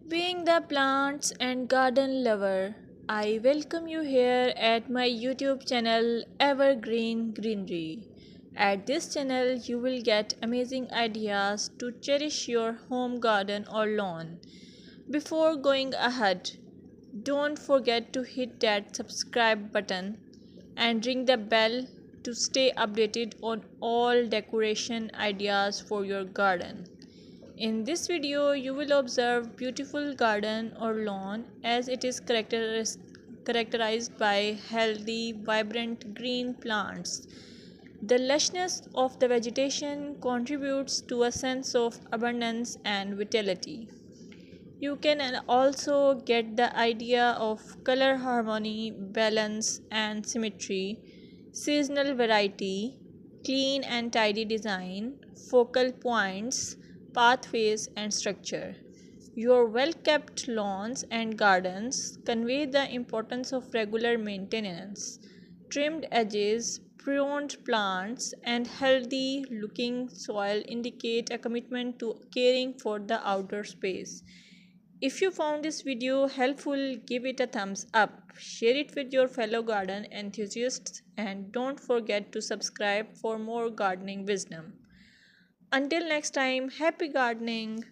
Being the plants and garden lover, I welcome you here at my YouTube channel Evergreen Greenery. At this channel, you will get amazing ideas to cherish your home garden or lawn. Before going ahead, don't forget to hit that subscribe button and ring the bell to stay updated on all decoration ideas for your garden. In this video, you will observe beautiful garden or lawn as it is characterized by healthy, vibrant green plants. The lushness of the vegetation contributes to a sense of abundance and vitality. You can also get the idea of color harmony, balance, and symmetry, seasonal variety, clean and tidy design, focal points, pathways, and structure. Your well kept lawns and gardens convey the importance of regular maintenance. Trimmed edges, pruned plants, and healthy looking soil indicate a commitment to caring for the outdoor space. If you found this video helpful, give it a thumbs up, share it with your fellow garden enthusiasts, and don't forget to subscribe for more gardening wisdom. Until next time, happy gardening!